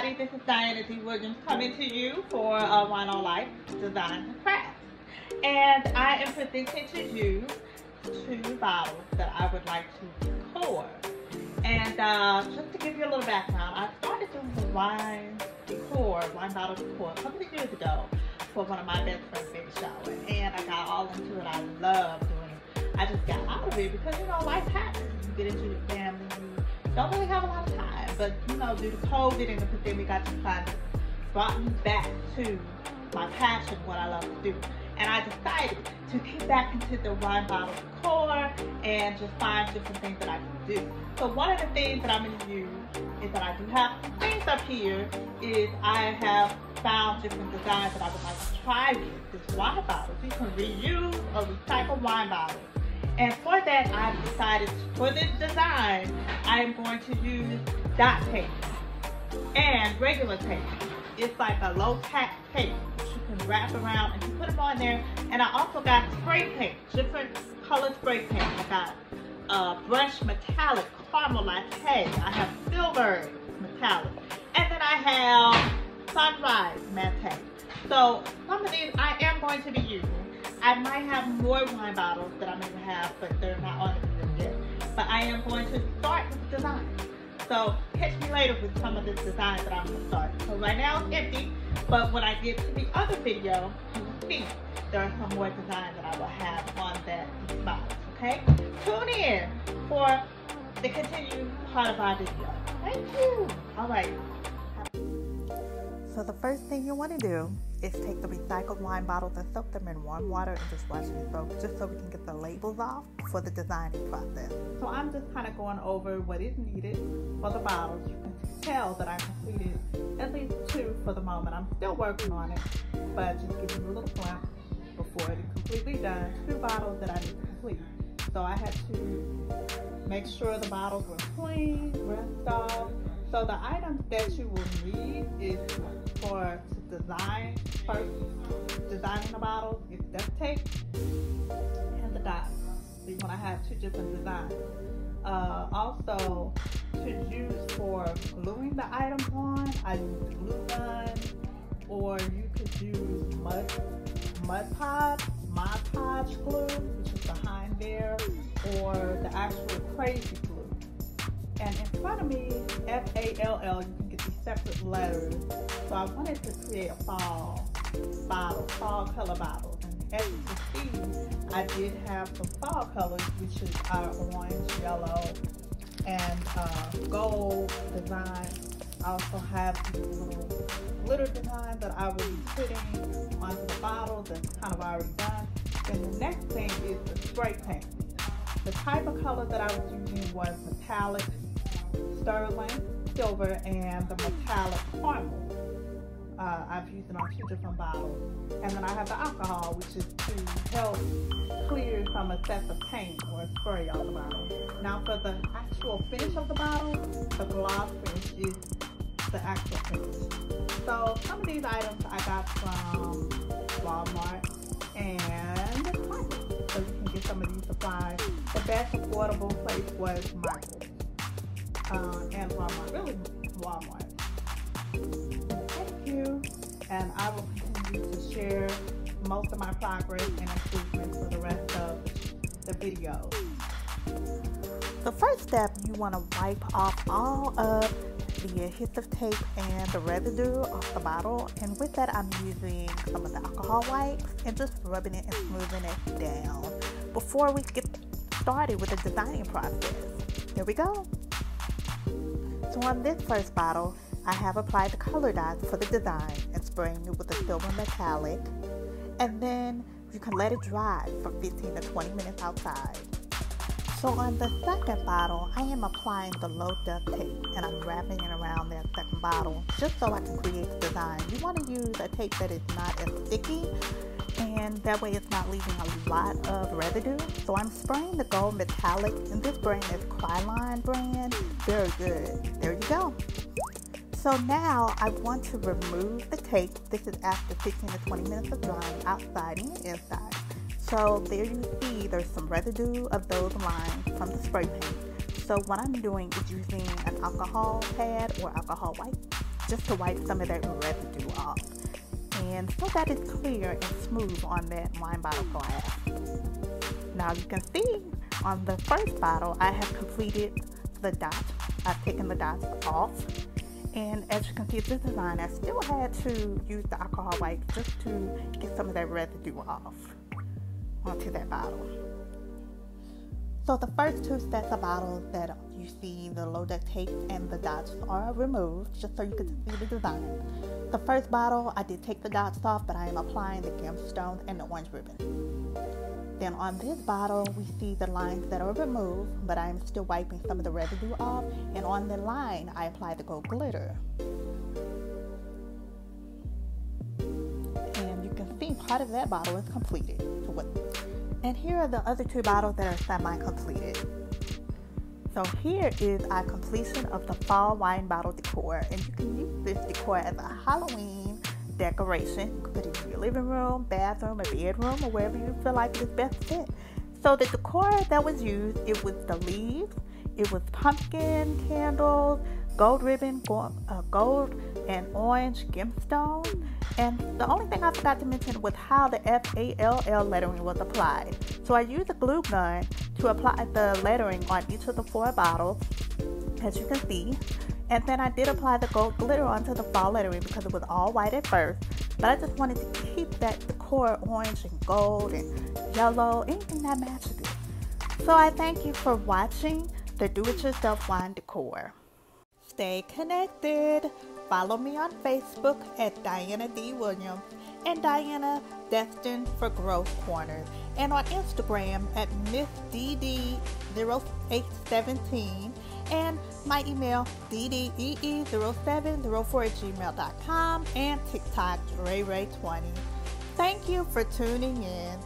everybody, this is Diana D.WGlam coming to you for Wine on Life Design and Craft. And I am presenting to you 2 bottles that I would like to decor. And just to give you a little background, I started doing the wine bottle decor a couple of years ago for one of my best friend's baby shower. And I got all into it. I love doing it. I just got out of it because, you know, life happens. You get into your family, you don't really have a lot of time. But, you know, due to COVID and the pandemic, I just kind of brought me back to my passion, what I love to do. And I decided to get back into the wine bottle decor and just find different things that I can do. So one of the things that I'm going to use is that I do have things up here is I have found different designs that I would like to try with this wine bottle. So you can reuse or recycle wine bottles. And for that, I've decided for this design, I am going to use dot tape and regular tape. It's like a low tack tape that you can wrap around and you put them on there. And I also got spray paint, different color spray paint. I got brushed metallic caramel latte. I have silver metallic. And then I have sunrise matte. So some of these I am going to be using. I might have more wine bottles that I'm going to have, but they're not on the video yet. But I am going to start with design. So catch me later with some of this design that I'm going to start. So right now it's empty, but when I get to the other video, you will see there are some more designs that I will have on that bottle. Okay? Tune in for the continued part of our video. Thank you. All right. So the first thing you want to do is take the recycled wine bottles and soak them in warm water and just wash them soap, just so we can get the labels off for the designing process. So I'm just kind of going over what is needed for the bottles. You can tell that I completed at least 2 for the moment. I'm still working on it, but just giving you a little glimpse before it is completely done. 2 bottles that I need to complete. So I had to make sure the bottles were clean, rinsed off. So the items that you will need is for to design first, designing the bottles is duct tape and the dots. So you want to have 2 different designs. Also, to use for gluing the items on, I use glue gun, or you could use Mod Podge glue, which is behind there, or the actual crazy glue. And in front of me, F-A-L-L, you can get these separate letters. So I wanted to create a fall color bottle. And as you can see, I did have some fall colors, which is our orange, yellow, and gold design. I also have these little glitter designs that I will be putting onto the bottles that's kind of already done. Then the next thing is the spray paint. The type of color that I was using was metallic sterling, silver, and the metallic caramel. I've used it on 2 different bottles. And then I have the alcohol, which is to help clear some excessive paint or spray off the bottle. Now for the actual finish of the bottle, the gloss finish is the actual finish. So some of these items I got from Walmart and Target. So you can get some of these supplies. The best affordable place was Michael's. And Walmart, really Walmart. Thank you, and I will continue to share most of my progress and improvements for the rest of the video. The first step, you want to wipe off all of the adhesive tape and the residue off the bottle, and with that I'm using some of the alcohol wipes and just rubbing it and smoothing it down before we get started with the designing process. Here we go. So on this first bottle, I have applied the color dots for the design and spraying it with a silver metallic. And then you can let it dry for 15 to 20 minutes outside. So on the second bottle, I am applying the low duct tape and I'm wrapping it around that second bottle just so I can create the design. You want to use a tape that is not as sticky, and that way it's not leaving a lot of residue. So I'm spraying the gold metallic, and this brand is Krylon brand. Very good. There you go. So now I want to remove the tape. This is after 15 to 20 minutes of drying outside and inside. So there you see there's some residue of those lines from the spray paint. So what I'm doing is using an alcohol pad or alcohol wipe just to wipe some of that residue off. And so that it's clear and smooth on that wine bottle glass. Now you can see on the first bottle, I have completed the dots. I've taken the dots off. And as you can see, this design, I still had to use the alcohol wipe just to get some of that residue off onto that bottle. So the first two sets of bottles that you see, the low duct tape and the dots, are removed just so you can see the design. The first bottle, I did take the dots off, but I am applying the gemstones and the orange ribbon. Then on this bottle, we see the lines that are removed, but I am still wiping some of the residue off. And on the line, I apply the gold glitter. And you can see part of that bottle is completed. And here are the other two bottles that are semi-completed. So here is our completion of the fall wine bottle decor. And you can use this decor as a Halloween decoration. You can put it in your living room, bathroom, or bedroom, or wherever you feel like it is best fit. So the decor that was used, it was the leaves, it was pumpkin candles, gold ribbon, gold and orange gemstone. And the only thing I forgot to mention was how the FALL lettering was applied. So I used a glue gun to apply the lettering on each of the 4 bottles, as you can see. And then I did apply the gold glitter onto the fall lettering because it was all white at first. But I just wanted to keep that decor orange and gold and yellow, anything that matches it. So I thank you for watching the Do-It-Yourself Wine Decor. Stay connected. Follow me on Facebook at Diana D.WGlam and Diana Destined for Growth Corners, and on Instagram at MissDD0817, and my email ddee0704@gmail.com, and TikTok DreRay20. Thank you for tuning in.